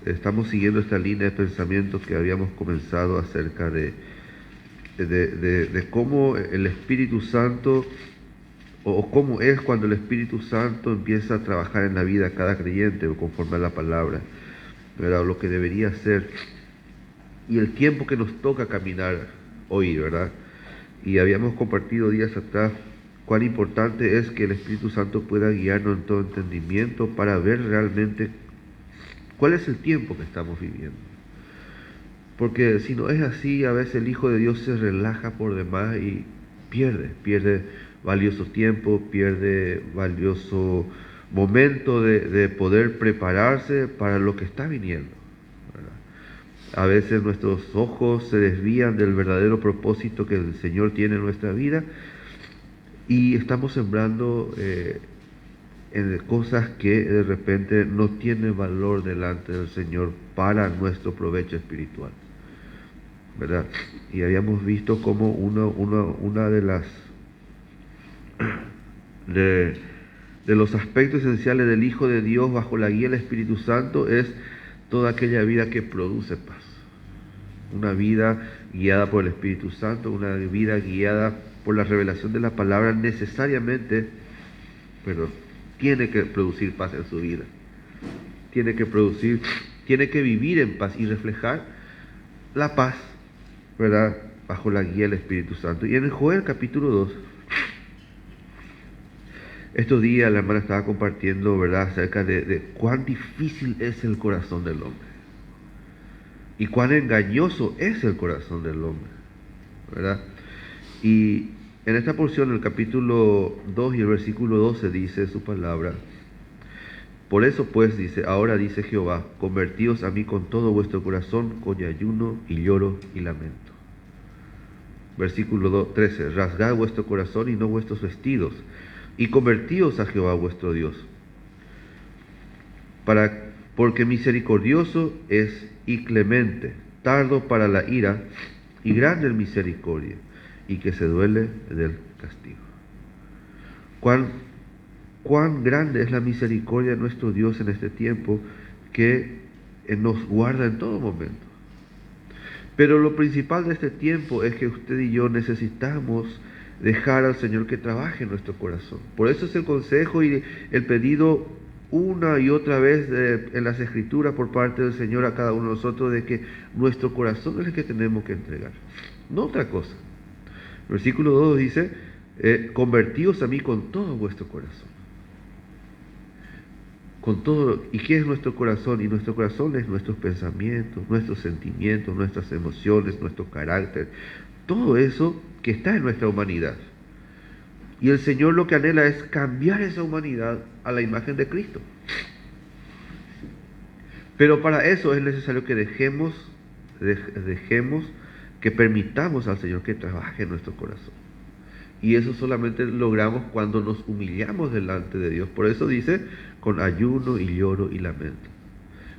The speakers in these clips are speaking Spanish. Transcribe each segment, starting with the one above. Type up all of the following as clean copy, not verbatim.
estamos siguiendo esta línea de pensamiento que habíamos comenzado acerca de cómo el Espíritu Santo, o cómo es cuando el Espíritu Santo empieza a trabajar en la vida de cada creyente, conforme a la palabra, ¿verdad? O lo que debería ser, y el tiempo que nos toca caminar hoy, ¿verdad? Y habíamos compartido días atrás cuán importante es que el Espíritu Santo pueda guiarnos en todo entendimiento para ver realmente cuál es el tiempo que estamos viviendo. Porque si no es así, a veces el Hijo de Dios se relaja por demás y pierde valioso tiempo, pierde valioso momento de poder prepararse para lo que está viniendo, ¿verdad? A veces nuestros ojos se desvían del verdadero propósito que el Señor tiene en nuestra vida y estamos sembrando en cosas que de repente no tienen valor delante del Señor para nuestro provecho espiritual, ¿verdad? Y habíamos visto como una de las de los aspectos esenciales del Hijo de Dios bajo la guía del Espíritu Santo es toda aquella vida que produce paz. Una vida guiada por el Espíritu Santo, una vida guiada por la revelación de la palabra, necesariamente, pero tiene que producir paz en su vida. Tiene que vivir en paz y reflejar la paz, ¿verdad? Bajo la guía del Espíritu Santo. Y en el Joel capítulo 2, estos días la hermana estaba compartiendo, ¿verdad?, acerca de cuán difícil es el corazón del hombre y cuán engañoso es el corazón del hombre, ¿verdad? Y en esta porción, el capítulo 2 y el versículo 12 dice su palabra: por eso pues, dice, ahora dice Jehová, convertíos a mí con todo vuestro corazón, con ayuno y lloro y lamento. Versículo 13, rasgad vuestro corazón y no vuestros vestidos, y convertíos a Jehová vuestro Dios, porque misericordioso es y clemente, tardo para la ira y grande en misericordia, y que se duele del castigo. Cuán grande es la misericordia de nuestro Dios en este tiempo, que nos guarda en todo momento. Pero lo principal de este tiempo es que usted y yo necesitamos dejar al Señor que trabaje en nuestro corazón. Por eso es el consejo y el pedido una y otra vez en las Escrituras por parte del Señor a cada uno de nosotros, de que nuestro corazón es el que tenemos que entregar, no otra cosa. El versículo 2 dice: convertíos a mí con todo vuestro corazón. Con todo. ¿Y qué es nuestro corazón? Y nuestro corazón es nuestros pensamientos, nuestros sentimientos, nuestras emociones, nuestro carácter, todo eso que está en nuestra humanidad. Y el Señor lo que anhela es cambiar esa humanidad a la imagen de Cristo. Pero para eso es necesario que dejemos, que permitamos al Señor que trabaje en nuestro corazón. Y eso solamente logramos cuando nos humillamos delante de Dios. Por eso dice, con ayuno y lloro y lamento.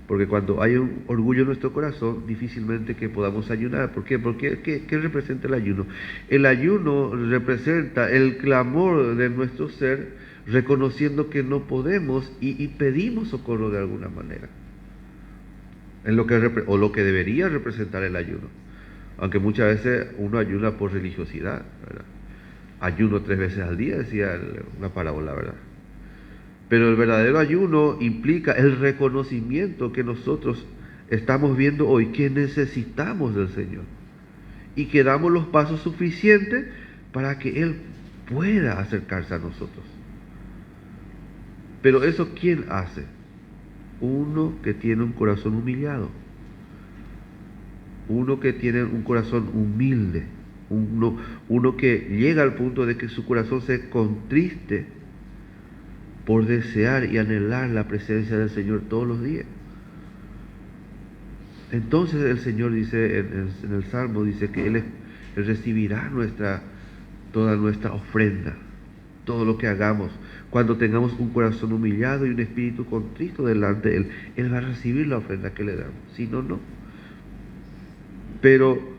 Porque cuando hay un orgullo en nuestro corazón, difícilmente que podamos ayunar. ¿Por qué? Porque ¿qué representa el ayuno? El ayuno representa el clamor de nuestro ser, reconociendo que no podemos y pedimos socorro de alguna manera. O lo que debería representar el ayuno. Aunque muchas veces uno ayuna por religiosidad, ¿verdad? Ayuno 3 veces al día, decía una parábola, ¿verdad? Pero el verdadero ayuno implica el reconocimiento que nosotros estamos viendo hoy, que necesitamos del Señor, y que damos los pasos suficientes para que Él pueda acercarse a nosotros. Pero eso, ¿quién hace? Uno que tiene un corazón humillado, uno que tiene un corazón humilde, uno que llega al punto de que su corazón se contriste por desear y anhelar la presencia del Señor todos los días. Entonces el Señor dice en el Salmo, dice que Él recibirá toda nuestra ofrenda, todo lo que hagamos. Cuando tengamos un corazón humillado y un espíritu contrito delante de Él, Él va a recibir la ofrenda que le damos. Si no, no. Pero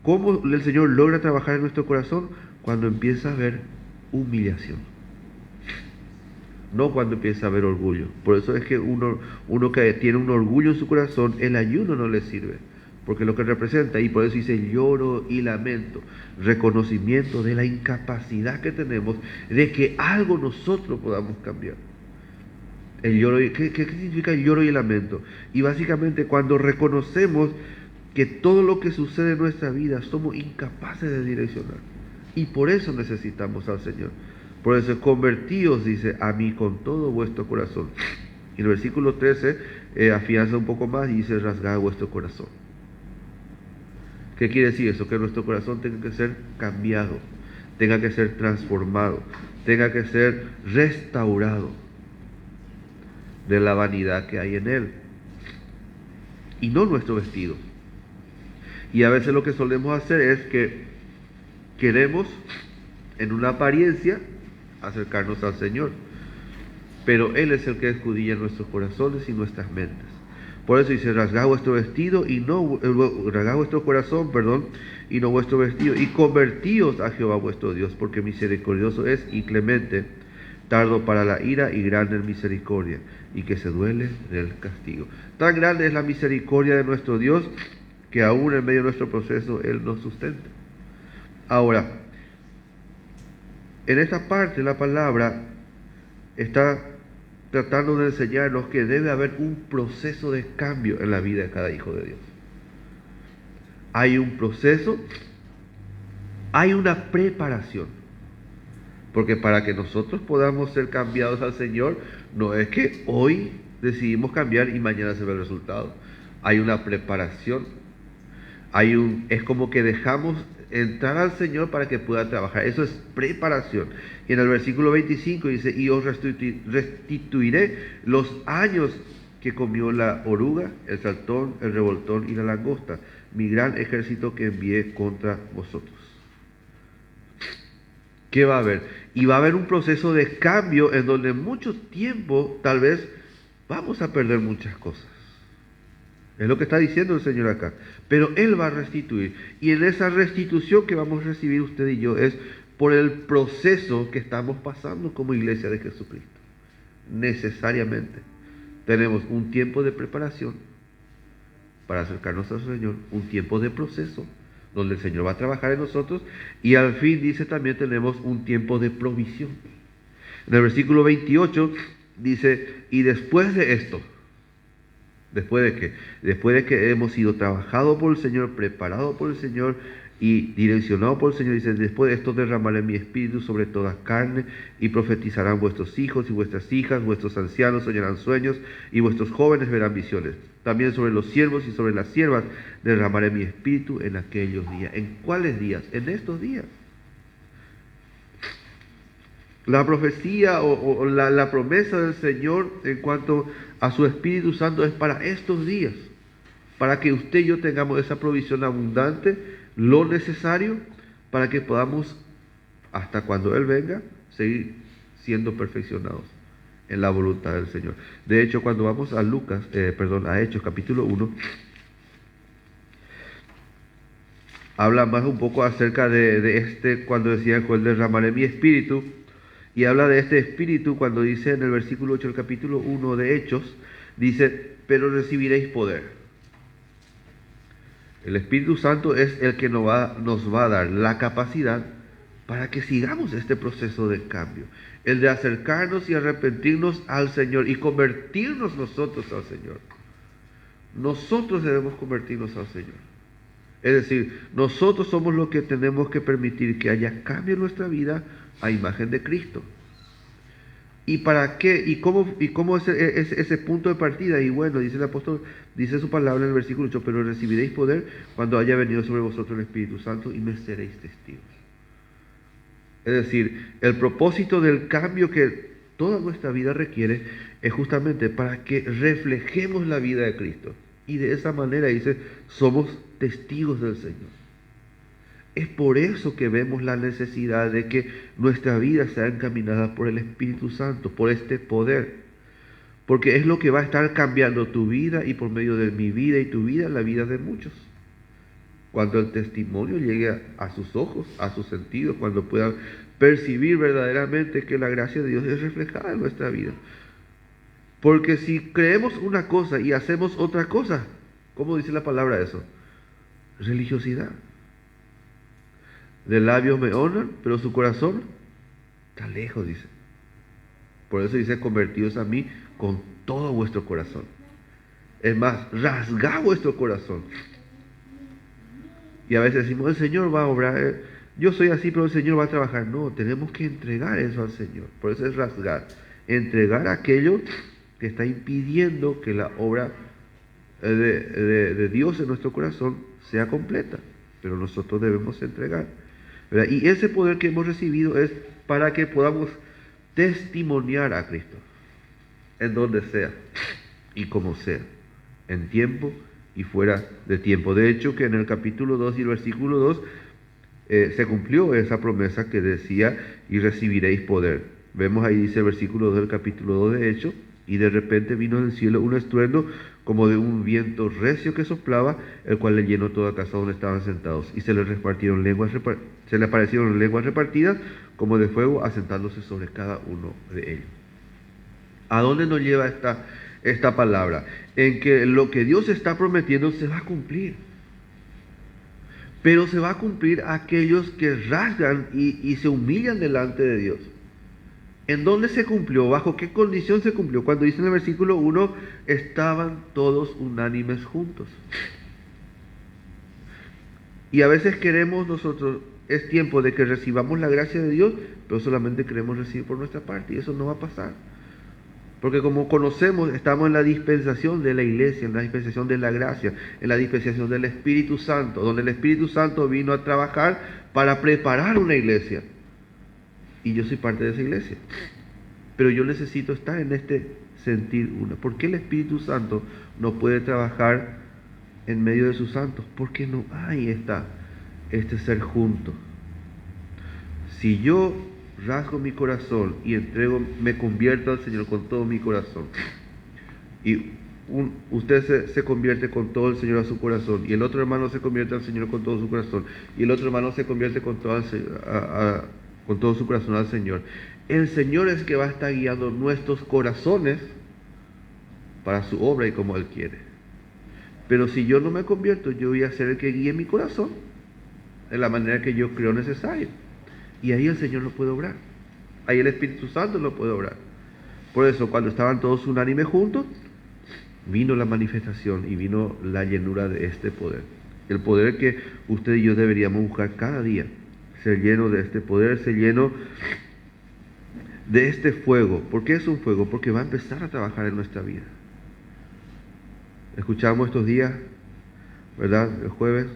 ¿cómo el Señor logra trabajar en nuestro corazón? Cuando empieza a haber humillación. no cuando empieza a haber orgullo. Por eso es que uno que tiene un orgullo en su corazón, el ayuno no le sirve, porque lo que representa, y por eso dice lloro y lamento, reconocimiento de la incapacidad que tenemos de que algo nosotros podamos cambiar. El lloro, ¿qué significa el lloro y el lamento? Y básicamente cuando reconocemos que todo lo que sucede en nuestra vida somos incapaces de direccionar. Y por eso necesitamos al Señor. Por eso convertíos, dice, a mí con todo vuestro corazón. Y el versículo 13 afianza un poco más y dice, rasgad vuestro corazón. ¿Qué quiere decir eso? Que nuestro corazón tenga que ser cambiado, tenga que ser transformado, tenga que ser restaurado de la vanidad que hay en él. Y no nuestro vestido. Y a veces lo que solemos hacer es que queremos, en una apariencia, acercarnos al Señor. Pero Él es el que escudilla nuestros corazones y nuestras mentes. Por eso dice, rasgad vuestro vestido y no, rasgad vuestro corazón, y no vuestro vestido, y convertíos a Jehová vuestro Dios, porque misericordioso es y clemente, tardo para la ira y grande en misericordia, y que se duele del castigo. Tan grande es la misericordia de nuestro Dios, que aún en medio de nuestro proceso Él nos sustenta. Ahora, en esta parte la palabra está tratando de enseñarnos que debe haber un proceso de cambio en la vida de cada hijo de Dios. Hay un proceso, hay una preparación. Porque para que nosotros podamos ser cambiados al Señor, no es que hoy decidimos cambiar y mañana se ve el resultado. Hay una preparación. Es como que dejamos entrar al Señor para que pueda trabajar. Eso es preparación. Y en el versículo 25 dice, y os restituiré los años que comió la oruga, el saltón, el revoltón y la langosta, mi gran ejército que envié contra vosotros. ¿Qué va a haber? Y va a haber un proceso de cambio en donde mucho tiempo, tal vez, vamos a perder muchas cosas. Es lo que está diciendo el Señor acá. Pero Él va a restituir. Y en esa restitución que vamos a recibir usted y yo es por el proceso que estamos pasando como iglesia de Jesucristo. Necesariamente. Tenemos un tiempo de preparación para acercarnos al Señor, un tiempo de proceso donde el Señor va a trabajar en nosotros, y al fin dice también tenemos un tiempo de provisión. En el versículo 28 dice, y después de esto, ¿después de qué? Después de que hemos sido trabajados por el Señor, preparados por el Señor y direccionados por el Señor, dice, después de esto derramaré mi espíritu sobre toda carne, y profetizarán vuestros hijos y vuestras hijas, vuestros ancianos soñarán sueños, y vuestros jóvenes verán visiones. También sobre los siervos y sobre las siervas derramaré mi espíritu en aquellos días. ¿En cuáles días? En estos días. La profecía o la promesa del Señor en cuanto a su Espíritu Santo es para estos días, para que usted y yo tengamos esa provisión abundante, lo necesario para que podamos, hasta cuando Él venga, seguir siendo perfeccionados en la voluntad del Señor. De hecho, cuando vamos a a Hechos capítulo 1, habla más un poco acerca de cuando decía el juez, derramaré mi espíritu, y habla de este espíritu cuando dice en el versículo 8 del capítulo 1 de Hechos, dice, pero recibiréis poder. El Espíritu Santo es el que nos va a dar la capacidad para que sigamos este proceso de cambio, el de acercarnos y arrepentirnos al Señor y convertirnos nosotros al Señor. Nosotros debemos convertirnos al Señor. Es decir, nosotros somos los que tenemos que permitir que haya cambio en nuestra vida a imagen de Cristo. ¿Y para qué? ¿Y cómo es ese punto de partida? Y bueno, dice el apóstol, dice su palabra en el versículo 8, pero recibiréis poder cuando haya venido sobre vosotros el Espíritu Santo y me seréis testigos. Es decir, el propósito del cambio que toda nuestra vida requiere es justamente para que reflejemos la vida de Cristo. Y de esa manera, dice, somos testigos del Señor. Es por eso que vemos la necesidad de que nuestra vida sea encaminada por el Espíritu Santo, por este poder. Porque es lo que va a estar cambiando tu vida y por medio de mi vida y tu vida, la vida de muchos. Cuando el testimonio llegue a sus ojos, a sus sentidos, cuando puedan percibir verdaderamente que la gracia de Dios es reflejada en nuestra vida. Porque si creemos una cosa y hacemos otra cosa, ¿cómo dice la palabra eso? Religiosidad. De labios me honran, pero su corazón está lejos, dice. Por eso dice, convertidos a mí con todo vuestro corazón. Es más, rasgad vuestro corazón. Y a veces decimos, el Señor va a obrar, yo soy así, pero el Señor va a trabajar. No, tenemos que entregar eso al Señor. Por eso es rasgar. Entregar aquello que está impidiendo que la obra de Dios en nuestro corazón sea completa. Pero nosotros debemos entregar, ¿verdad? Y ese poder que hemos recibido es para que podamos testimoniar a Cristo, en donde sea y como sea, en tiempo y fuera de tiempo. De hecho, que en el capítulo 2 y el versículo 2 se cumplió esa promesa que decía, y recibiréis poder. Vemos ahí, dice el versículo 2 del capítulo 2 de Hechos, y de repente vino del cielo un estruendo como de un viento recio que soplaba, el cual le llenó toda casa donde estaban sentados, y se les aparecieron lenguas repartidas como de fuego, asentándose sobre cada uno de ellos. ¿A dónde nos lleva esta palabra? En que lo que Dios está prometiendo se va a cumplir. Pero se va a cumplir a aquellos que rasgan y se humillan delante de Dios. ¿En dónde se cumplió? ¿Bajo qué condición se cumplió? Cuando dice en el versículo 1, estaban todos unánimes juntos. Y a veces queremos nosotros, es tiempo de que recibamos la gracia de Dios, pero solamente queremos recibir por nuestra parte, y eso no va a pasar. Porque como conocemos, estamos en la dispensación de la iglesia, en la dispensación de la gracia, en la dispensación del Espíritu Santo, donde el Espíritu Santo vino a trabajar para preparar una iglesia. Y yo soy parte de esa iglesia. Pero yo necesito estar en este sentir una. ¿Por qué el Espíritu Santo no puede trabajar en medio de sus santos? Porque no hay este ser junto. Si yo rasgo mi corazón y me convierto al Señor con todo mi corazón, y usted se convierte con todo el Señor a su corazón, y el otro hermano se convierte al Señor con todo su corazón, y el otro hermano se convierte con todo su corazón al Señor, el Señor es que va a estar guiando nuestros corazones para su obra y como Él quiere. Pero si yo no me convierto, yo voy a ser el que guíe mi corazón de la manera que yo creo necesaria. Y ahí el Señor no puede obrar. Ahí el Espíritu Santo no puede obrar. Por eso, cuando estaban todos unánimes juntos, vino la manifestación y vino la llenura de este poder. El poder que usted y yo deberíamos buscar cada día. Ser lleno de este poder, ser lleno de este fuego. ¿Por qué es un fuego? Porque va a empezar a trabajar en nuestra vida. Escuchamos estos días, ¿verdad? El jueves,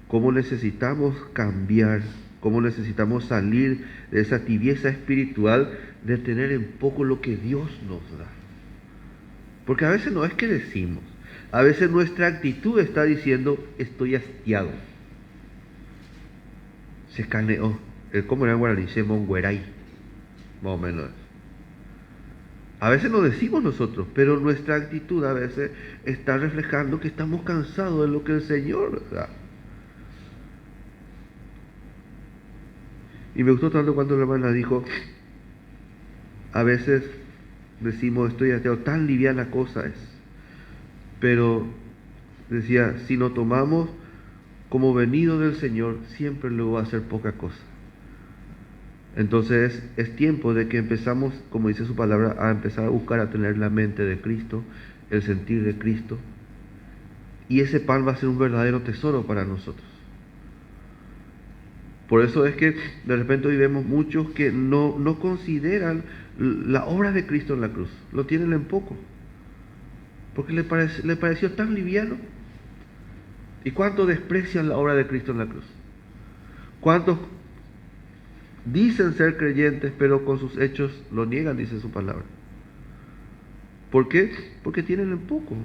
cómo necesitamos cambiar, cómo necesitamos salir de esa tibieza espiritual de tener en poco lo que Dios nos da. Porque a veces no es que decimos, a veces nuestra actitud está diciendo, estoy hastiado. Se caneó. ¿Cómo era en guaraní? Se mongueray. Más o menos. A veces lo decimos nosotros, pero nuestra actitud a veces está reflejando que estamos cansados de lo que el Señor nos da. Y me gustó tanto cuando la hermana dijo, a veces decimos, estoy hastiado, tan liviana cosa es. Pero decía, si lo tomamos como venido del Señor, siempre luego va a ser poca cosa. Entonces es tiempo de que empezamos, como dice su palabra, a empezar a buscar a tener la mente de Cristo, el sentir de Cristo. Y ese pan va a ser un verdadero tesoro para nosotros. Por eso es que de repente hoy vemos muchos que no consideran la obra de Cristo en la cruz. Lo tienen en poco. Porque le pareció tan liviano. ¿Y cuántos desprecian la obra de Cristo en la cruz? ¿Cuántos dicen ser creyentes, pero con sus hechos lo niegan, dice su palabra? ¿Por qué? Porque tienen en poco.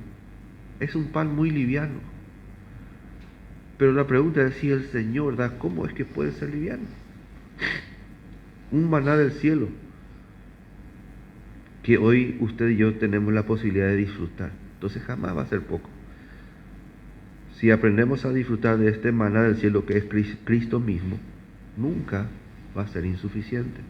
Es un pan muy liviano. Pero la pregunta es, si el Señor da, ¿cómo es que puede ser liviano? Un maná del cielo que hoy usted y yo tenemos la posibilidad de disfrutar. Entonces jamás va a ser poco. Si aprendemos a disfrutar de este maná del cielo que es Cristo mismo, nunca va a ser insuficiente,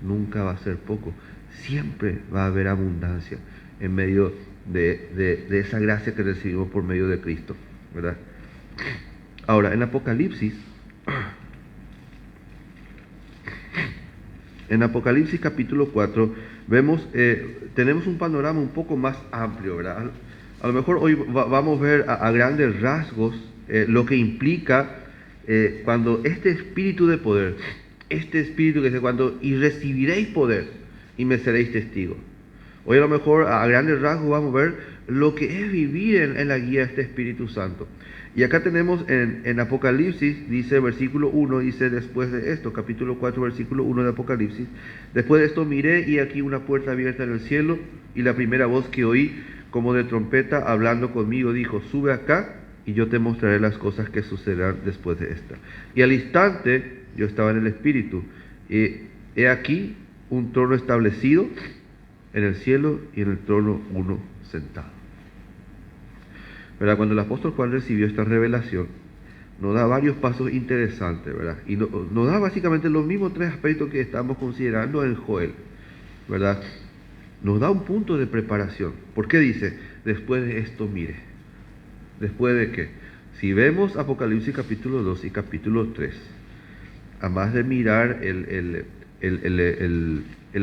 nunca va a ser poco. Siempre va a haber abundancia en medio de esa gracia que recibimos por medio de Cristo, ¿verdad? Ahora, en Apocalipsis capítulo 4, vemos, tenemos un panorama un poco más amplio, ¿verdad? A lo mejor hoy vamos a ver a grandes rasgos lo que implica cuando este espíritu de poder, este espíritu que dice cuando y recibiréis poder y me seréis testigos. Hoy a lo mejor a grandes rasgos vamos a ver lo que es vivir en la guía de este Espíritu Santo. Y acá tenemos en Apocalipsis, dice versículo 1, dice después de esto, capítulo 4, versículo 1 de Apocalipsis, después de esto miré y aquí una puerta abierta en el cielo y la primera voz que oí como de trompeta hablando conmigo dijo, sube acá y yo te mostraré las cosas que sucederán después de esta. Y al instante yo estaba en el Espíritu y he aquí un trono establecido en el cielo y en el trono uno sentado. ¿Verdad? Cuando el apóstol Juan recibió esta revelación, nos da varios pasos interesantes, ¿verdad? Y nos da básicamente los mismos tres aspectos que estamos considerando en Joel, ¿verdad? Nos da un punto de preparación. ¿Por qué dice? Después de esto mire. ¿Después de qué? Si vemos Apocalipsis capítulo 2 y capítulo 3, además de mirar el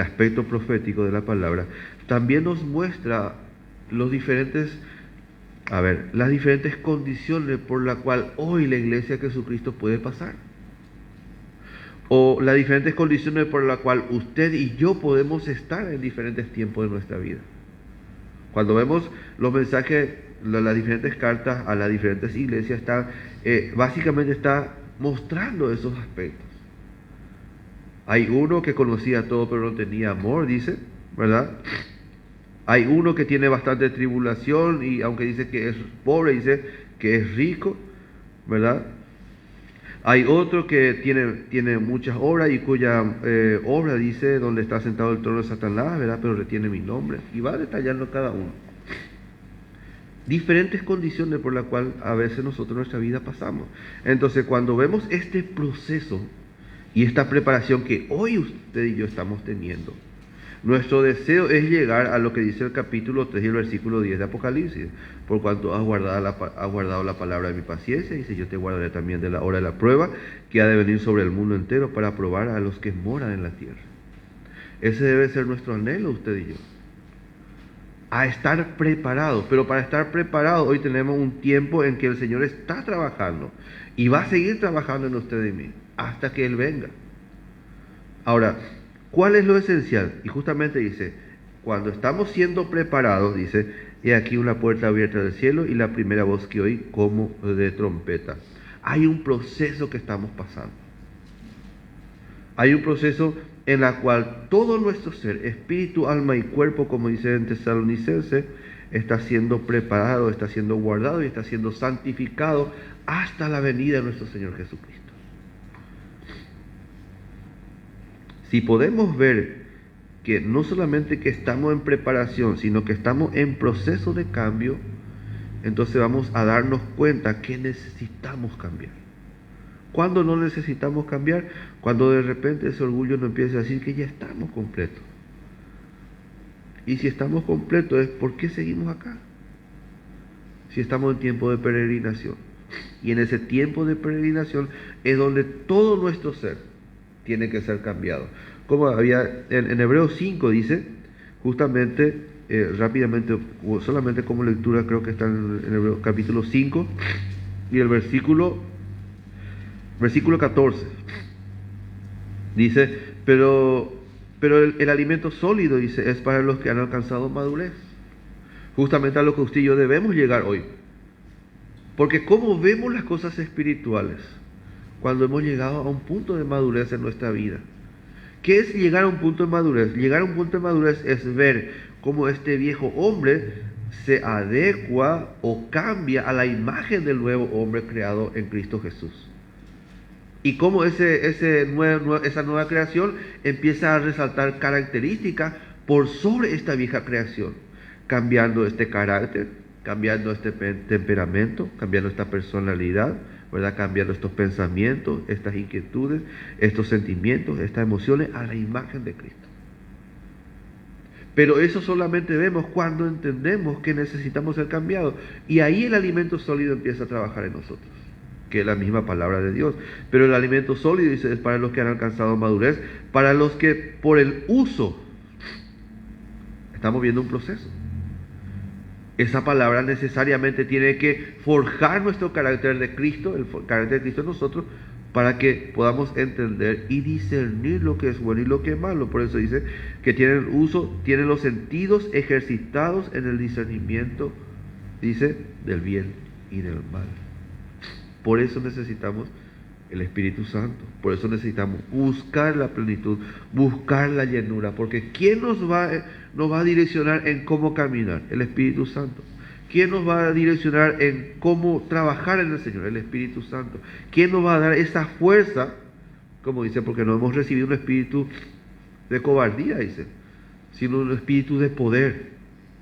aspecto profético de la palabra, también nos muestra las diferentes condiciones por las cuales hoy la iglesia de Jesucristo puede pasar. O las diferentes condiciones por las cuales usted y yo podemos estar en diferentes tiempos de nuestra vida. Cuando vemos los mensajes, las diferentes cartas a las diferentes iglesias, básicamente está mostrando esos aspectos. Hay uno que conocía todo pero no tenía amor, dice, ¿verdad? Hay uno que tiene bastante tribulación y aunque dice que es pobre, dice que es rico, ¿verdad? Hay otro que tiene muchas obras y cuya obra dice donde está sentado el trono de Satanás, ¿verdad? Pero retiene mi nombre. Y va detallando cada uno. Diferentes condiciones por las cuales a veces nosotros en nuestra vida pasamos. Entonces cuando vemos este proceso y esta preparación que hoy usted y yo estamos teniendo, nuestro deseo es llegar a lo que dice el capítulo 3 y el versículo 10 de Apocalipsis. Por cuanto has guardado la palabra de mi paciencia, dice, yo te guardaré también de la hora de la prueba que ha de venir sobre el mundo entero para probar a los que moran en la tierra. Ese debe ser nuestro anhelo, usted y yo. A estar preparados. Pero para estar preparados hoy tenemos un tiempo en que el Señor está trabajando y va a seguir trabajando en usted y en mí hasta que Él venga. Ahora, ¿cuál es lo esencial? Y justamente dice, cuando estamos siendo preparados, dice, he aquí una puerta abierta del cielo y la primera voz que oí como de trompeta. Hay un proceso que estamos pasando. Hay un proceso en el cual todo nuestro ser, espíritu, alma y cuerpo, como dice en Tesalonicenses, está siendo preparado, está siendo guardado y está siendo santificado hasta la venida de nuestro Señor Jesucristo. Si podemos ver que no solamente que estamos en preparación, sino que estamos en proceso de cambio, entonces vamos a darnos cuenta que necesitamos cambiar. ¿Cuándo no necesitamos cambiar? Cuando de repente ese orgullo nos empieza a decir que ya estamos completos. Y si estamos completos, es ¿por qué seguimos acá? Si estamos en tiempo de peregrinación. Y en ese tiempo de peregrinación es donde todo nuestro ser tiene que ser cambiado. Como había en Hebreos 5 dice, justamente, rápidamente, solamente como lectura, creo que está en Hebreos capítulo 5 y el versículo 14. Dice, pero el alimento sólido, dice, es para los que han alcanzado madurez. Justamente a lo que usted y yo debemos llegar hoy. Porque ¿cómo vemos las cosas espirituales? Cuando hemos llegado a un punto de madurez en nuestra vida. ¿Qué es llegar a un punto de madurez? Llegar a un punto de madurez es ver cómo este viejo hombre se adecua o cambia a la imagen del nuevo hombre creado en Cristo Jesús. Y cómo esa nueva creación empieza a resaltar características por sobre esta vieja creación, cambiando este carácter, cambiando este temperamento, cambiando esta personalidad, ¿verdad? Cambiando estos pensamientos, estas inquietudes, estos sentimientos, estas emociones a la imagen de Cristo. Pero eso solamente vemos cuando entendemos que necesitamos ser cambiados. Y ahí el alimento sólido empieza a trabajar en nosotros, que es la misma palabra de Dios. Pero el alimento sólido, dice, es para los que han alcanzado madurez, para los que por el uso, estamos viendo un proceso. Esa palabra necesariamente tiene que forjar nuestro carácter de Cristo, el carácter de Cristo en nosotros, para que podamos entender y discernir lo que es bueno y lo que es malo. Por eso dice que tienen los sentidos ejercitados en el discernimiento, dice, del bien y del mal. Por eso necesitamos el Espíritu Santo. Por eso necesitamos buscar la plenitud, buscar la llenura. Porque ¿quién nos va a direccionar en cómo caminar? El Espíritu Santo. ¿Quién nos va a direccionar en cómo trabajar en el Señor? El Espíritu Santo. ¿Quién nos va a dar esa fuerza? Como dice, porque no hemos recibido un espíritu de cobardía, dice, sino un espíritu de poder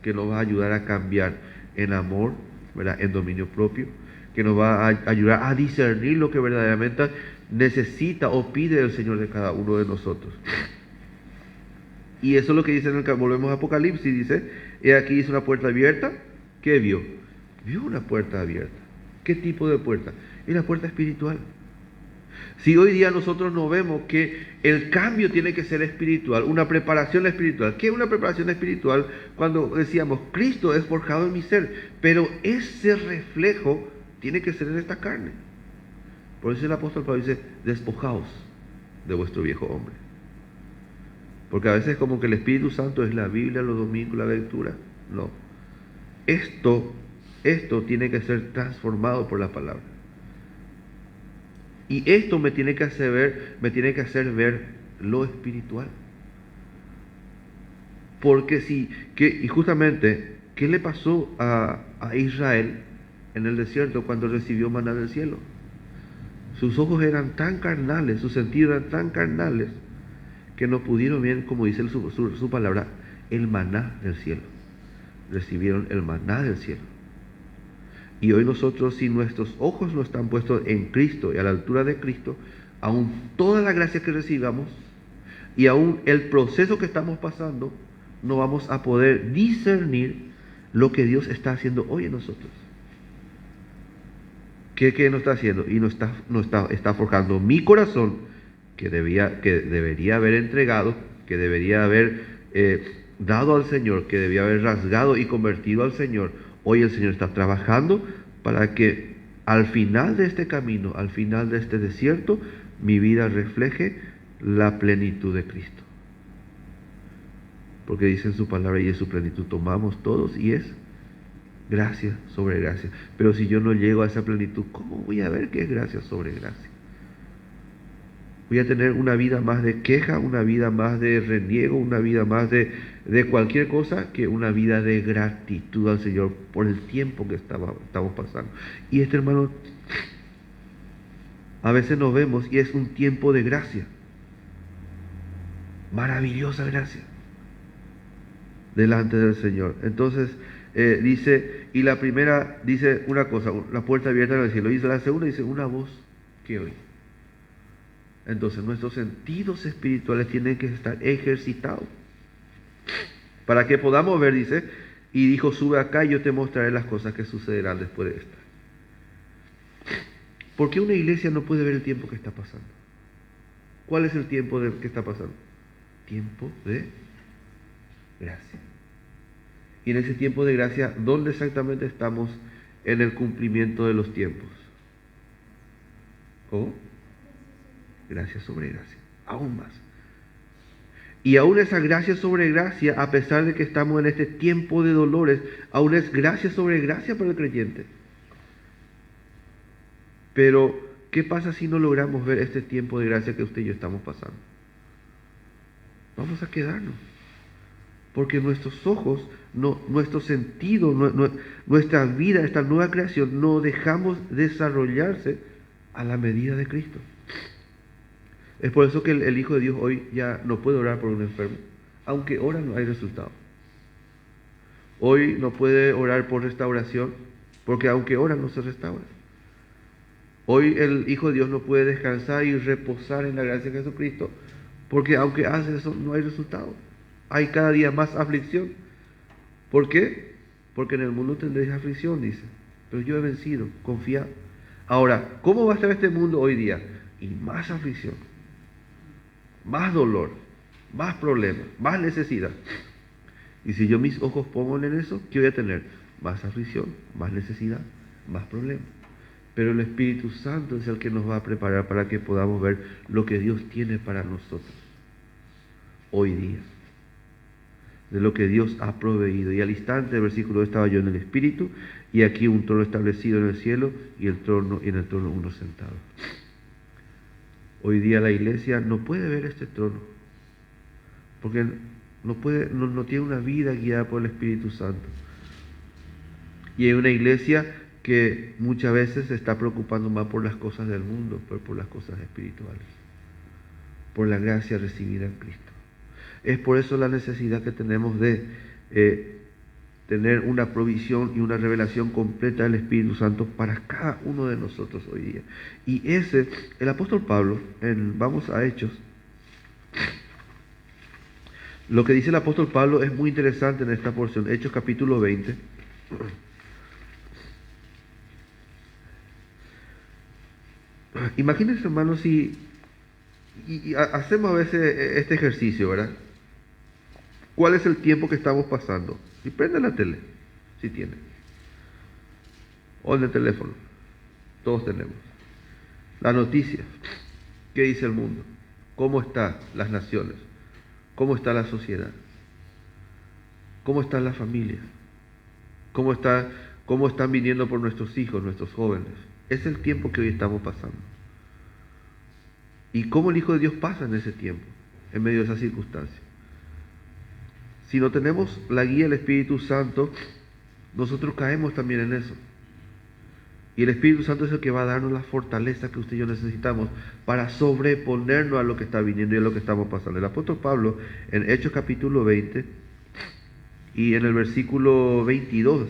que nos va a ayudar a cambiar en amor, ¿verdad? En dominio propio, que nos va a ayudar a discernir lo que verdaderamente necesita o pide el Señor de cada uno de nosotros. Y eso es lo que dice volvemos a Apocalipsis, dice, he aquí dice una puerta abierta. ¿Qué vio? Vio una puerta abierta. ¿Qué tipo de puerta? Es la puerta espiritual. Si hoy día nosotros no vemos que el cambio tiene que ser espiritual, una preparación espiritual. ¿Qué es una preparación espiritual? Cuando decíamos, Cristo es forjado en mi ser, pero ese reflejo tiene que ser en esta carne. Por eso el apóstol Pablo dice, despojaos de vuestro viejo hombre. Porque a veces como que el Espíritu Santo es la Biblia, los domingos, la lectura. No. Esto tiene que ser transformado por la palabra. Y esto me tiene que hacer ver lo espiritual. Porque y justamente, ¿qué le pasó a Israel en el desierto cuando recibió maná del cielo? Sus ojos eran tan carnales, sus sentidos eran tan carnales, que no pudieron ver, como dice su palabra, el maná del cielo. Recibieron el maná del cielo. Y hoy nosotros, si nuestros ojos no están puestos en Cristo y a la altura de Cristo, aún toda la gracia que recibamos y aún el proceso que estamos pasando, no vamos a poder discernir lo que Dios está haciendo hoy en nosotros. ¿Qué nos está haciendo? Y está forjando mi corazón, que debería haber entregado, que debería haber dado al Señor, que debía haber rasgado y convertido al Señor. Hoy el Señor está trabajando para que al final de este camino, al final de este desierto, mi vida refleje la plenitud de Cristo. Porque dice en su palabra, y en su plenitud tomamos todos, y es gracia sobre gracia. Pero si yo no llego a esa plenitud, ¿cómo voy a ver qué es gracia sobre gracia? Voy a tener una vida más de queja, una vida más de reniego, una vida más de cualquier cosa que una vida de gratitud al Señor por el tiempo que estamos pasando. Y hermano, a veces nos vemos y es un tiempo de gracia. Maravillosa gracia delante del Señor. Entonces, dice, y la primera dice una cosa, la puerta abierta en el cielo. Y la segunda dice, una voz que oí. Entonces nuestros sentidos espirituales tienen que estar ejercitados para que podamos ver, dice, y dijo, sube acá y yo te mostraré las cosas que sucederán después de esta. ¿Por qué una iglesia no puede ver el tiempo que está pasando? ¿Cuál es el tiempo que está pasando? Tiempo de gracia. Y en ese tiempo de gracia, ¿dónde exactamente estamos en el cumplimiento de los tiempos? ¿Cómo? Gracia sobre gracia, aún más. Y aún esa gracia sobre gracia, a pesar de que estamos en este tiempo de dolores, aún es gracia sobre gracia para el creyente. Pero, ¿qué pasa si no logramos ver este tiempo de gracia que usted y yo estamos pasando? Vamos a quedarnos. Porque nuestros ojos, nuestro sentido, nuestra vida, esta nueva creación, no dejamos desarrollarse a la medida de Cristo. Es por eso que el Hijo de Dios hoy ya no puede orar por un enfermo, aunque ora no hay resultado. Hoy no puede orar por restauración, porque aunque ora no se restaura. Hoy el Hijo de Dios no puede descansar y reposar en la gracia de Jesucristo, porque aunque hace eso, no hay resultado. Hay cada día más aflicción. ¿Por qué? Porque en el mundo tendréis aflicción, dice. Pero yo he vencido, confiad. Ahora, ¿cómo va a estar este mundo hoy día? Y más aflicción, más dolor, más problemas, más necesidad. Y si yo mis ojos pongo en eso, ¿qué voy a tener? Más aflicción, más necesidad, más problemas. Pero el Espíritu Santo es el que nos va a preparar para que podamos ver lo que Dios tiene para nosotros hoy día, de lo que Dios ha proveído. Y al instante, el versículo estaba yo en el Espíritu, y aquí un trono establecido en el cielo, y en el trono uno sentado. Hoy día la iglesia no puede ver este trono, porque no tiene una vida guiada por el Espíritu Santo. Y hay una iglesia que muchas veces se está preocupando más por las cosas del mundo, pero por las cosas espirituales, por la gracia recibida en Cristo. Es por eso la necesidad que tenemos de tener una provisión y una revelación completa del Espíritu Santo para cada uno de nosotros hoy día. Y el apóstol Pablo, vamos a Hechos, lo que dice el apóstol Pablo es muy interesante en esta porción, Hechos capítulo 20. Imagínense, hermanos, y hacemos a veces este ejercicio, ¿verdad? ¿Cuál es el tiempo que estamos pasando? Y prende la tele, si tiene. O en el teléfono. Todos tenemos. Las noticias. ¿Qué dice el mundo? ¿Cómo están las naciones? ¿Cómo está la sociedad? ¿Cómo están las familias? ¿Cómo están viniendo por nuestros hijos, nuestros jóvenes? Es el tiempo que hoy estamos pasando. ¿Y cómo el Hijo de Dios pasa en ese tiempo, en medio de esas circunstancias? Si no tenemos la guía del Espíritu Santo, nosotros caemos también en eso. Y el Espíritu Santo es el que va a darnos la fortaleza que usted y yo necesitamos para sobreponernos a lo que está viniendo y a lo que estamos pasando. El apóstol Pablo, en Hechos capítulo 20 y en el versículo 22,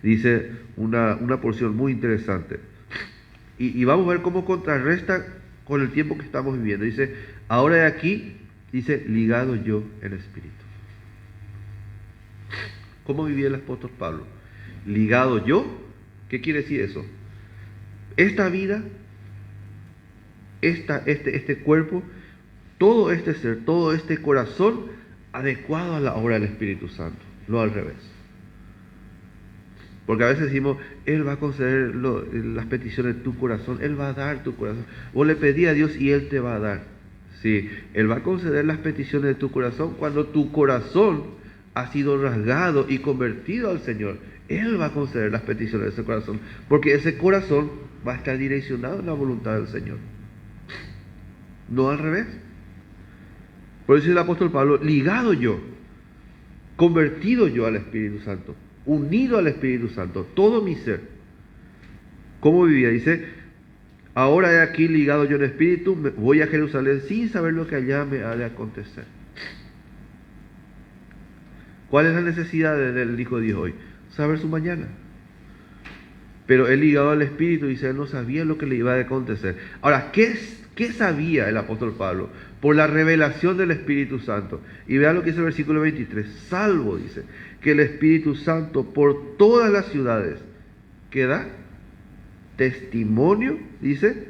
dice una porción muy interesante. Y vamos a ver cómo contrarresta con el tiempo que estamos viviendo. Dice, ahora de aquí, dice, ligado yo en espíritu. ¿Cómo vivía el apóstol Pablo? Ligado yo. ¿Qué quiere decir eso? Esta vida, este cuerpo, todo este ser, todo este corazón, adecuado a la obra del Espíritu Santo, no al revés. Porque a veces decimos, Él va a conceder las peticiones de tu corazón, Él va a dar tu corazón. Vos le pedí a Dios y Él te va a dar. Sí, Él va a conceder las peticiones de tu corazón cuando tu corazón ha sido rasgado y convertido al Señor. Él va a conceder las peticiones de ese corazón, porque ese corazón va a estar direccionado en la voluntad del Señor. No al revés. Por eso dice el apóstol Pablo, ligado yo, convertido yo al Espíritu Santo, unido al Espíritu Santo, todo mi ser. ¿Cómo vivía? Dice, ahora he aquí ligado yo en espíritu, voy a Jerusalén sin saber lo que allá me ha de acontecer. ¿Cuál es la necesidad del Hijo de Dios hoy? Saber su mañana. Pero él ligado al Espíritu, dice, él no sabía lo que le iba a acontecer. Ahora, ¿qué sabía el apóstol Pablo? Por la revelación del Espíritu Santo. Y vean lo que dice el versículo 23. Salvo, dice, que el Espíritu Santo por todas las ciudades que da testimonio, dice,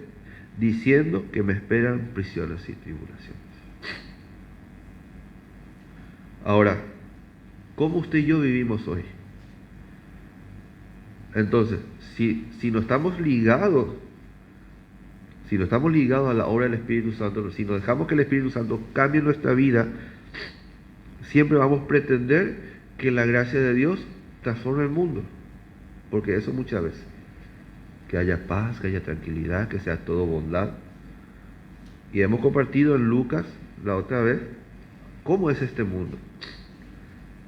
diciendo que me esperan prisiones y tribulaciones. Ahora, ¿cómo usted y yo vivimos hoy? Entonces, si no estamos ligados a la obra del Espíritu Santo, si no dejamos que el Espíritu Santo cambie nuestra vida, siempre vamos a pretender que la gracia de Dios transforme el mundo. Porque eso muchas veces. Que haya paz, que haya tranquilidad, que sea todo bondad. Y hemos compartido en Lucas la otra vez cómo es este mundo.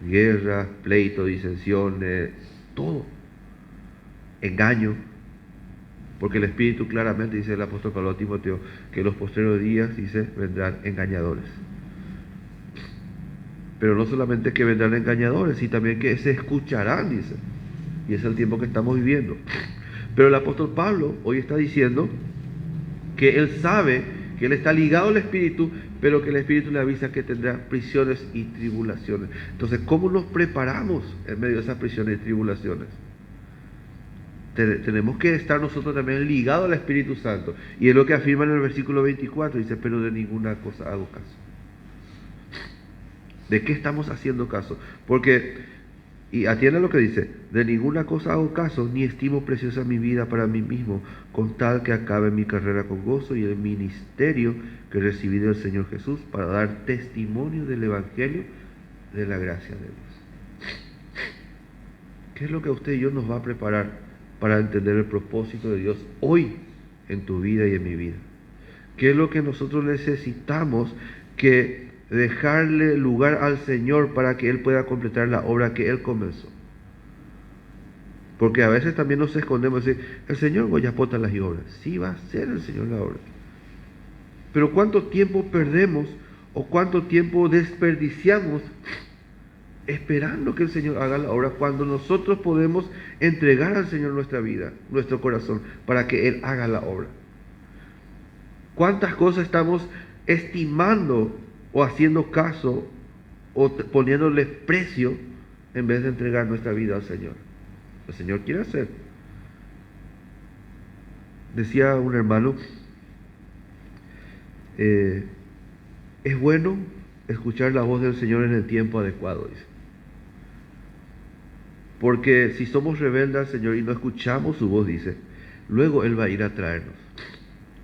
Guerra, pleito, disensiones, todo. Engaño. Porque el Espíritu claramente dice el apóstol Pablo a Timoteo que en los postreros días, dice, vendrán engañadores. Pero no solamente que vendrán engañadores, sino también que se escucharán, dice. Y es el tiempo que estamos viviendo. Pero el apóstol Pablo hoy está diciendo que él sabe que él está ligado al Espíritu, pero que el Espíritu le avisa que tendrá prisiones y tribulaciones. Entonces, ¿cómo nos preparamos en medio de esas prisiones y tribulaciones? Tenemos que estar nosotros también ligados al Espíritu Santo. Y es lo que afirma en el versículo 24, dice, pero de ninguna cosa hago caso. ¿De qué estamos haciendo caso? Porque, y atiende lo que dice, de ninguna cosa hago caso, ni estimo preciosa mi vida para mí mismo, con tal que acabe mi carrera con gozo y el ministerio que recibí del Señor Jesús para dar testimonio del Evangelio de la gracia de Dios. ¿Qué es lo que usted y yo nos va a preparar para entender el propósito de Dios hoy en tu vida y en mi vida? ¿Qué es lo que nosotros necesitamos que dejarle lugar al Señor para que Él pueda completar la obra que Él comenzó? Porque a veces también nos escondemos y decimos, el Señor goyapota las obras. Sí, va a hacer el Señor la obra. Pero ¿cuánto tiempo perdemos o cuánto tiempo desperdiciamos esperando que el Señor haga la obra cuando nosotros podemos entregar al Señor nuestra vida, nuestro corazón, para que Él haga la obra? ¿Cuántas cosas estamos estimando o haciendo caso o poniéndole precio en vez de entregar nuestra vida al Señor? El Señor quiere hacer. Decía un hermano, es bueno escuchar la voz del Señor en el tiempo adecuado, dice. Porque si somos rebeldes al Señor y no escuchamos su voz, dice, luego Él va a ir a traernos.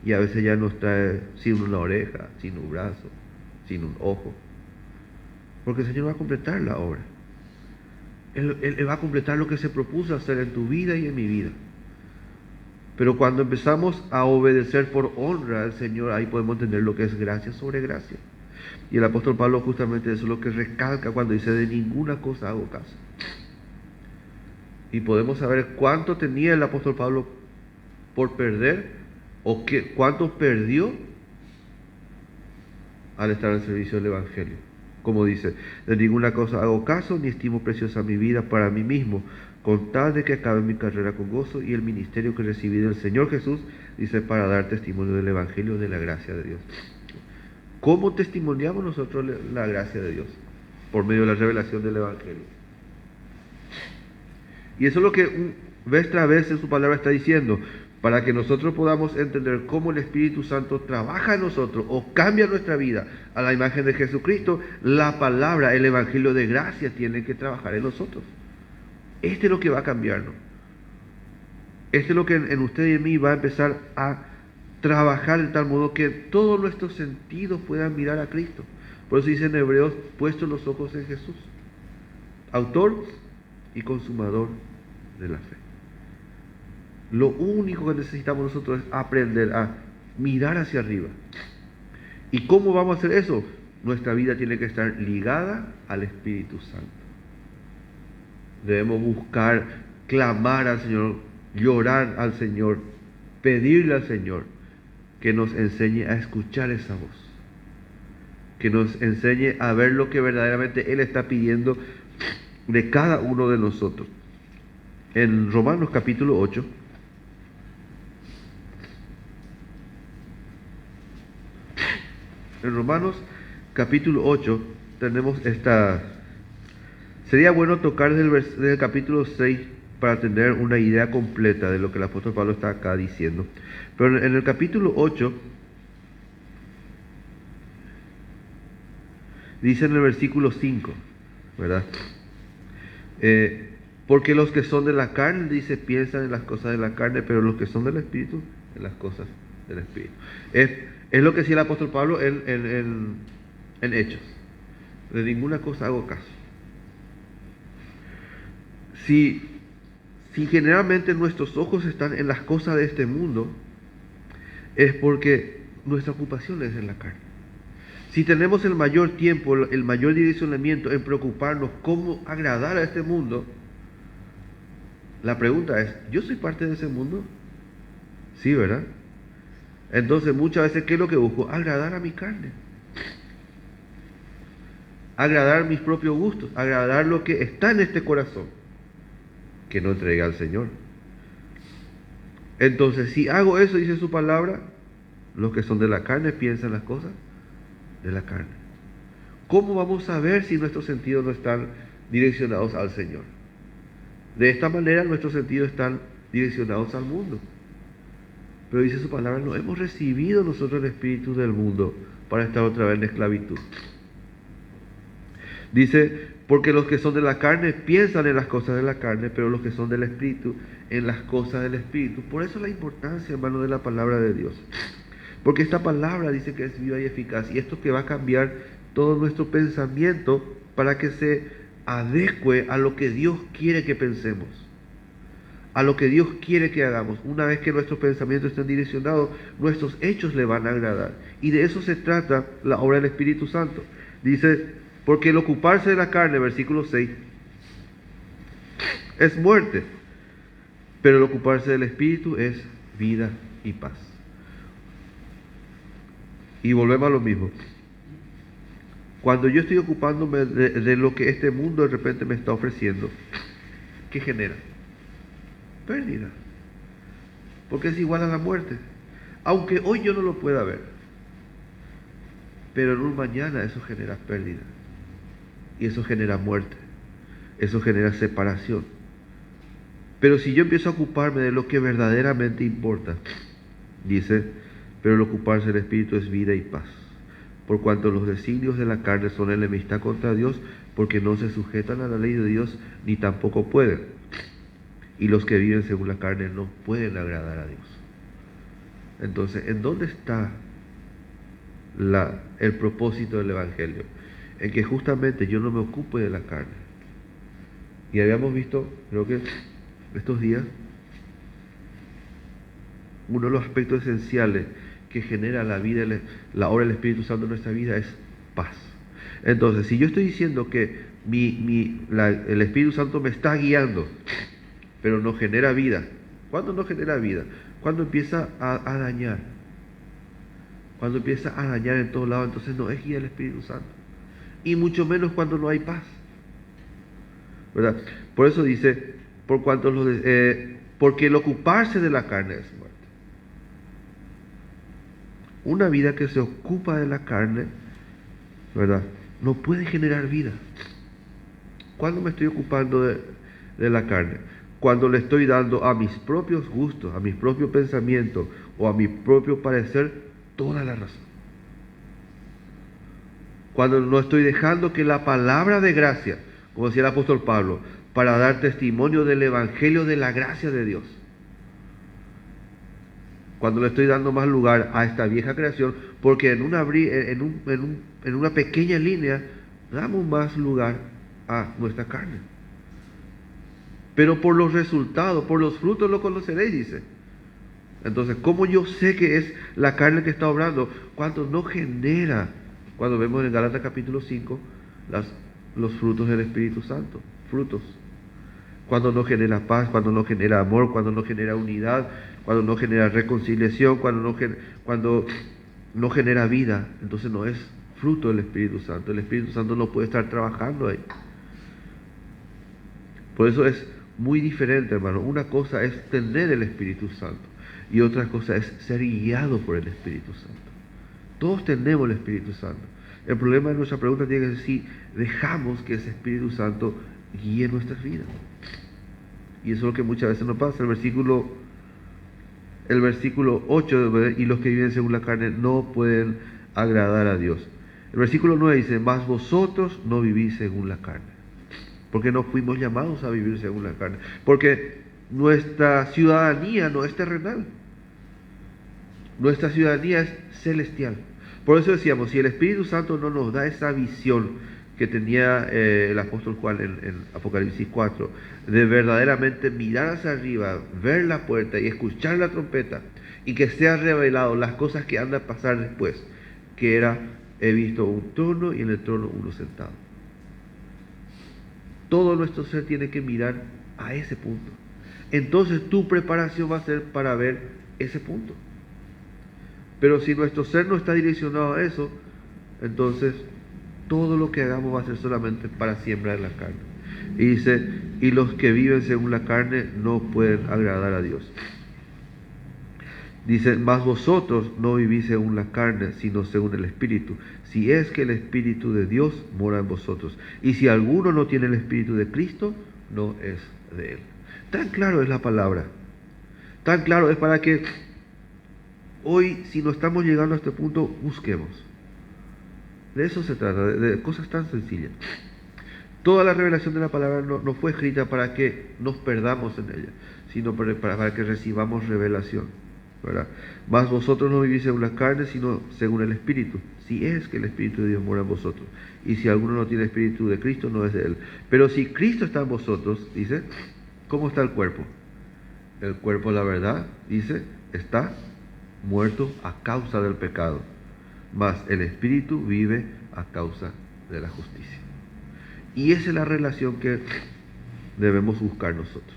Y a veces ya nos trae sin una oreja, sin un brazo, sin un ojo. Porque el Señor va a completar la obra. Él va a completar lo que se propuso hacer en tu vida y en mi vida. Pero cuando empezamos a obedecer por honra al Señor, ahí podemos entender lo que es gracia sobre gracia. Y el apóstol Pablo justamente eso es lo que recalca cuando dice, de ninguna cosa hago caso. Y podemos saber cuánto tenía el apóstol Pablo por perder o cuánto perdió al estar al servicio del Evangelio. Como dice, de ninguna cosa hago caso, ni estimo preciosa mi vida para mí mismo, con tal de que acabe mi carrera con gozo y el ministerio que recibí del Señor Jesús, dice, para dar testimonio del Evangelio de la gracia de Dios. ¿Cómo testimoniamos nosotros la gracia de Dios? Por medio de la revelación del Evangelio. Y eso es lo que vez tras vez en su palabra está diciendo, para que nosotros podamos entender cómo el Espíritu Santo trabaja en nosotros o cambia nuestra vida a la imagen de Jesucristo. La palabra, el Evangelio de gracia tiene que trabajar en nosotros. Este es lo que va a cambiarnos. Este es lo que en usted y en mí va a empezar a trabajar de tal modo que todos nuestros sentidos puedan mirar a Cristo. Por eso dice en Hebreos, puestos los ojos en Jesús, autor y consumador de la fe. Lo único que necesitamos nosotros es aprender a mirar hacia arriba. ¿Y cómo vamos a hacer eso? Nuestra vida tiene que estar ligada al Espíritu Santo. Debemos buscar, clamar al Señor, llorar al Señor, pedirle al Señor que nos enseñe a escuchar esa voz, que nos enseñe a ver lo que verdaderamente Él está pidiendo de cada uno de nosotros. En Romanos capítulo 8, tenemos esta. Sería bueno tocar desde el capítulo 6 para tener una idea completa de lo que el apóstol Pablo está acá diciendo. Pero en el capítulo 8 dice en el versículo 5, ¿verdad? Porque los que son de la carne, dice, piensan en las cosas de la carne, pero los que son del Espíritu, en las cosas del Espíritu. Es lo que decía el apóstol Pablo en Hechos. De ninguna cosa hago caso. Si generalmente nuestros ojos están en las cosas de este mundo, es porque nuestra ocupación es en la carne. Si tenemos el mayor tiempo, el mayor direccionamiento en preocuparnos cómo agradar a este mundo, la pregunta es, ¿yo soy parte de ese mundo? Sí, ¿verdad? Entonces muchas veces, ¿qué es lo que busco? Agradar a mi carne. Agradar mis propios gustos, agradar lo que está en este corazón, que no entrega al Señor. Entonces, si hago eso, dice su palabra, los que son de la carne piensan las cosas de la carne. ¿Cómo vamos a ver si nuestros sentidos no están direccionados al Señor? De esta manera nuestros sentidos están direccionados al mundo. Pero dice su palabra, no hemos recibido nosotros el espíritu del mundo para estar otra vez en esclavitud. Dice, porque los que son de la carne piensan en las cosas de la carne, pero los que son del espíritu en las cosas del espíritu. Por eso la importancia, hermano, de la palabra de Dios. Porque esta palabra dice que es viva y eficaz, y esto que va a cambiar todo nuestro pensamiento para que se adecue a lo que Dios quiere que pensemos, a lo que Dios quiere que hagamos. Una vez que nuestros pensamientos estén direccionados, nuestros hechos le van a agradar. Y de eso se trata la obra del Espíritu Santo. Dice, porque el ocuparse de la carne, versículo 6, es muerte, pero el ocuparse del Espíritu es vida y paz. Y volvemos a lo mismo. Cuando yo estoy ocupándome de lo que este mundo de repente me está ofreciendo, ¿qué genera? Pérdida. Porque es igual a la muerte. Aunque hoy yo no lo pueda ver, pero en un mañana eso genera pérdida. Y eso genera muerte. Eso genera separación. Pero si yo empiezo a ocuparme de lo que verdaderamente importa, dice, pero el ocuparse del Espíritu es vida y paz. Por cuanto los designios de la carne son enemistad contra Dios, porque no se sujetan a la ley de Dios, ni tampoco pueden. Y los que viven según la carne no pueden agradar a Dios. Entonces, ¿en dónde está el propósito del Evangelio? En que justamente yo no me ocupe de la carne. Y habíamos visto, creo que estos días, uno de los aspectos esenciales que genera la vida, la obra del Espíritu Santo en nuestra vida es paz. Entonces, si yo estoy diciendo que el Espíritu Santo me está guiando, pero no genera vida. ¿Cuándo no genera vida? Cuando empieza a dañar. Cuando empieza a dañar en todos lados, entonces no es guía del Espíritu Santo. Y mucho menos cuando no hay paz, ¿verdad? Por eso dice, porque el ocuparse de la carne es muerte. Una vida que se ocupa de la carne, ¿verdad?, no puede generar vida. ¿Cuándo me estoy ocupando de la carne? Cuando le estoy dando a mis propios gustos, a mis propios pensamientos o a mi propio parecer toda la razón. Cuando no estoy dejando que la palabra de gracia, como decía el apóstol Pablo, para dar testimonio del evangelio de la gracia de Dios. Cuando le estoy dando más lugar a esta vieja creación, porque en una pequeña línea damos más lugar a nuestra carne. Pero por los resultados, por los frutos lo conoceréis, dice. Entonces, ¿cómo yo sé que es la carne que está obrando? Cuando no genera, cuando vemos en Gálatas capítulo 5, los frutos del Espíritu Santo, frutos. Cuando no genera paz, cuando no genera amor, cuando no genera unidad, cuando no genera reconciliación, cuando no genera vida, entonces no es fruto del Espíritu Santo. El Espíritu Santo no puede estar trabajando ahí. Por eso es muy diferente, hermano. Una cosa es tener el Espíritu Santo y otra cosa es ser guiado por el Espíritu Santo. Todos tenemos el Espíritu Santo. El problema de nuestra pregunta tiene que ser si dejamos que ese Espíritu Santo guíe nuestras vidas. Y eso es lo que muchas veces nos pasa. El versículo 8, y los que viven según la carne no pueden agradar a Dios. El versículo 9 dice, mas vosotros no vivís según la carne. Porque no fuimos llamados a vivir según la carne. Porque nuestra ciudadanía no es terrenal. Nuestra ciudadanía es celestial. Por eso decíamos, si el Espíritu Santo no nos da esa visión que tenía el apóstol Juan en Apocalipsis 4, de verdaderamente mirar hacia arriba, ver la puerta y escuchar la trompeta, y que sea revelado las cosas que han de pasar después, que era, he visto un trono y en el trono uno sentado. Todo nuestro ser tiene que mirar a ese punto. Entonces tu preparación va a ser para ver ese punto. Pero si nuestro ser no está direccionado a eso, entonces todo lo que hagamos va a ser solamente para siembra de la carne. Y dice, y los que viven según la carne no pueden agradar a Dios. Dice, mas vosotros no vivís según la carne, sino según el Espíritu. Si es que el Espíritu de Dios mora en vosotros. Y si alguno no tiene el Espíritu de Cristo, no es de él. Tan claro es la palabra. Tan claro es para que hoy, si no estamos llegando a este punto, busquemos. De eso se trata, de cosas tan sencillas. Toda la revelación de la palabra no fue escrita para que nos perdamos en ella, sino para que recibamos revelación, ¿verdad? Mas vosotros no vivís según la carne, sino según el Espíritu. Si es que el Espíritu de Dios mora en vosotros. Y si alguno no tiene el Espíritu de Cristo, no es de él. Pero si Cristo está en vosotros, dice, ¿cómo está el cuerpo? El cuerpo, la verdad, dice, está muerto a causa del pecado. Mas el Espíritu vive a causa de la justicia. Y esa es la relación que debemos buscar nosotros.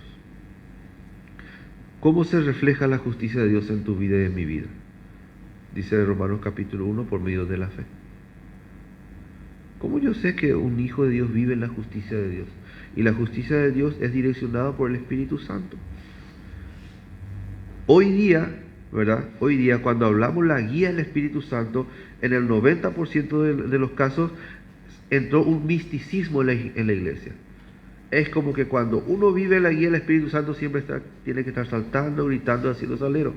¿Cómo se refleja la justicia de Dios en tu vida y en mi vida? Dice Romanos capítulo 1, por medio de la fe. ¿Cómo yo sé que un hijo de Dios vive en la justicia de Dios? Y la justicia de Dios es direccionada por el Espíritu Santo. Hoy día, ¿verdad? Hoy día, cuando hablamos la guía del Espíritu Santo, en el 90% de los casos entró un misticismo en la iglesia. Es como que cuando uno vive la guía del Espíritu Santo siempre tiene que estar saltando, gritando, haciendo salero.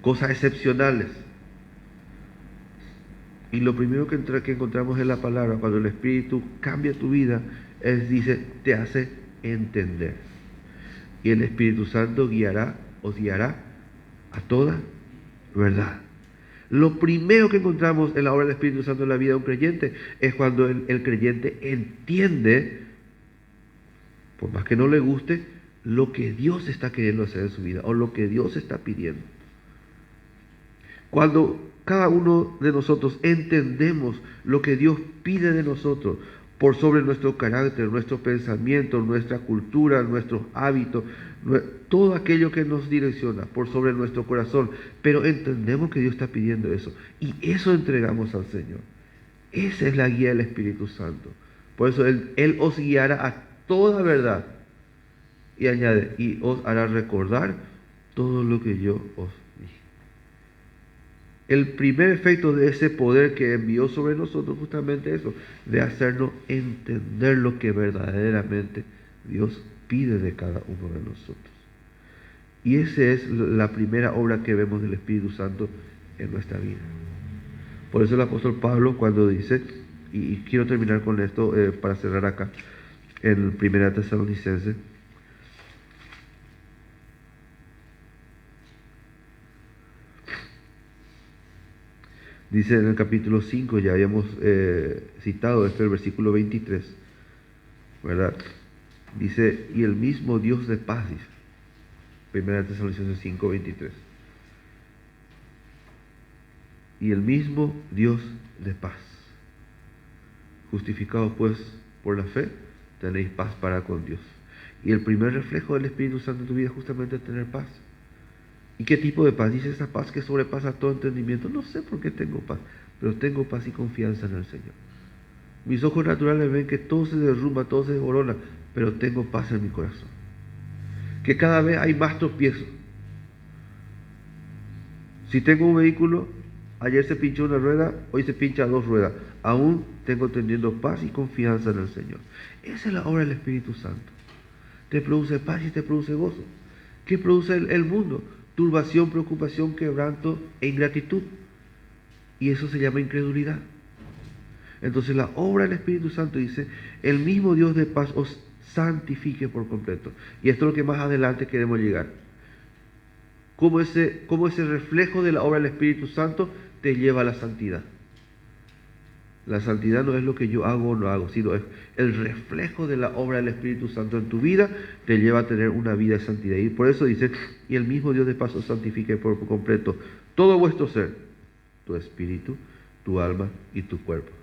Cosas excepcionales. Y lo primero que encontramos en la palabra, cuando el Espíritu cambia tu vida, dice, te hace entender. Y el Espíritu Santo os guiará a toda verdad. Lo primero que encontramos en la obra del Espíritu Santo en la vida de un creyente es cuando el creyente entiende, por más que no le guste, lo que Dios está queriendo hacer en su vida o lo que Dios está pidiendo. Cuando cada uno de nosotros entendemos lo que Dios pide de nosotros por sobre nuestro carácter, nuestro pensamiento, nuestra cultura, nuestros hábitos, todo aquello que nos direcciona por sobre nuestro corazón, pero entendemos que Dios está pidiendo eso y eso entregamos al Señor. Esa es la guía del Espíritu Santo. Por eso Él os guiará a toda verdad y añade, y os hará recordar todo lo que yo os dije. El primer efecto de ese poder que envió sobre nosotros justamente eso, de hacernos entender lo que verdaderamente Dios pide de cada uno de nosotros. Y esa es la primera obra que vemos del Espíritu Santo en nuestra vida. Por eso el apóstol Pablo cuando dice, y quiero terminar con esto para cerrar acá, en 1 Tesalonicenses, dice en el capítulo 5, ya habíamos citado el versículo 23, ¿verdad? Dice, y el mismo Dios de paz, dice, 1 Tesalonicenses 5, 23. Y el mismo Dios de paz. Justificados pues por la fe, tenéis paz para con Dios. Y el primer reflejo del Espíritu Santo en tu vida es justamente tener paz. ¿Y qué tipo de paz? Dice esa paz que sobrepasa todo entendimiento. No sé por qué tengo paz, pero tengo paz y confianza en el Señor. Mis ojos naturales ven que todo se derrumba, todo se desborona, pero tengo paz en mi corazón. Que cada vez hay más tropiezos. Si tengo un vehículo, ayer se pinchó una rueda, hoy se pincha 2 ruedas. Aún tengo teniendo paz y confianza en el Señor. Esa es la obra del Espíritu Santo. Te produce paz y te produce gozo. ¿Qué produce el mundo? Turbación, preocupación, quebranto e ingratitud. Y eso se llama incredulidad. Entonces la obra del Espíritu Santo dice, el mismo Dios de paz os santifique por completo. Y esto es lo que más adelante queremos llegar. Cómo ese reflejo de la obra del Espíritu Santo te lleva a la santidad. La santidad no es lo que yo hago o no hago, sino es el reflejo de la obra del Espíritu Santo en tu vida, te lleva a tener una vida de santidad. Y por eso dice, y el mismo Dios de paz os santifique por completo todo vuestro ser, tu espíritu, tu alma y tu cuerpo.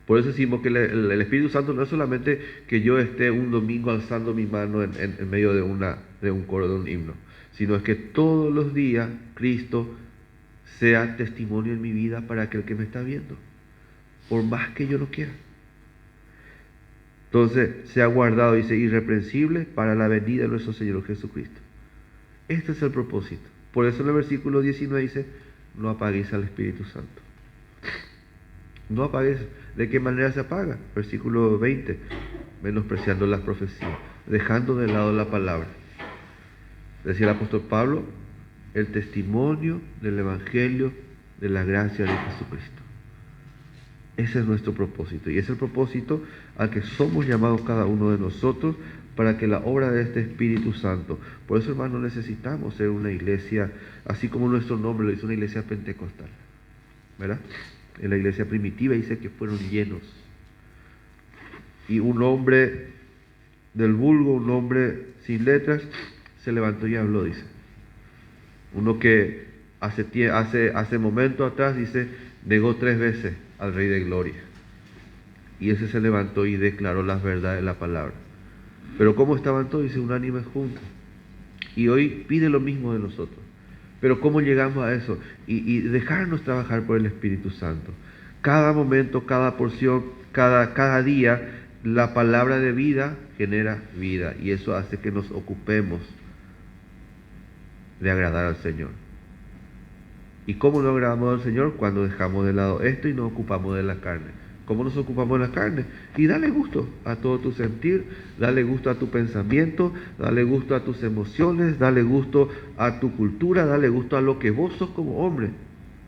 Por eso decimos que el Espíritu Santo no es solamente que yo esté un domingo alzando mi mano en medio de un coro, de un himno, sino es que todos los días Cristo sea testimonio en mi vida para aquel que me está viendo, por más que yo no quiera. Entonces, sea guardado, dice, irreprensible para la venida de nuestro Señor Jesucristo. Este es el propósito. Por eso en el versículo 19 dice, no apaguéis al Espíritu Santo. No apagues. ¿De qué manera se apaga? Versículo 20, menospreciando las profecías, dejando de lado la palabra. Decía el apóstol Pablo, el testimonio del Evangelio de la gracia de Jesucristo. Ese es nuestro propósito, y es el propósito al que somos llamados cada uno de nosotros para que la obra de este Espíritu Santo. Por eso, hermanos, necesitamos ser una iglesia, así como nuestro nombre lo dice, una iglesia pentecostal, ¿verdad? En la iglesia primitiva dice que fueron llenos. Y un hombre del vulgo, un hombre sin letras, se levantó y habló, dice. Uno que hace momento atrás, dice, negó 3 veces al Rey de Gloria. Y ese se levantó y declaró las verdades de la palabra. Pero ¿cómo estaban todos? Dice, unánimes juntos. Y hoy pide lo mismo de nosotros. Pero ¿cómo llegamos a eso? Y dejarnos trabajar por el Espíritu Santo. Cada momento, cada porción, cada día, la palabra de vida genera vida. Y eso hace que nos ocupemos de agradar al Señor. ¿Y cómo no agradamos al Señor? Cuando dejamos de lado esto y nos ocupamos de la carne. ¿Cómo nos ocupamos de la carne? Y dale gusto a todo tu sentir, dale gusto a tu pensamiento, dale gusto a tus emociones, dale gusto a tu cultura, dale gusto a lo que vos sos como hombre.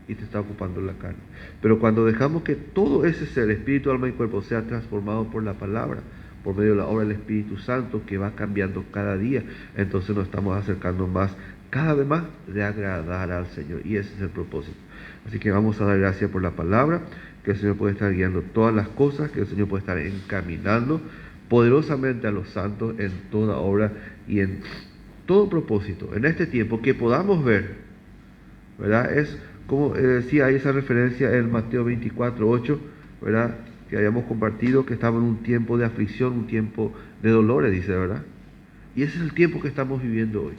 Y te está ocupando la carne. Pero cuando dejamos que todo ese ser, espíritu, alma y cuerpo, sea transformado por la palabra, por medio de la obra del Espíritu Santo, que va cambiando cada día, entonces nos estamos acercando más, cada vez más, de agradar al Señor. Y ese es el propósito. Así que vamos a dar gracias por la palabra, que el Señor puede estar guiando todas las cosas, que el Señor puede estar encaminando poderosamente a los santos en toda obra y en todo propósito. En este tiempo que podamos ver, ¿verdad? Es como decía ahí esa referencia en Mateo 24:8, ¿verdad? Que habíamos compartido que estamos en un tiempo de aflicción, un tiempo de dolores, dice, ¿verdad? Y ese es el tiempo que estamos viviendo hoy.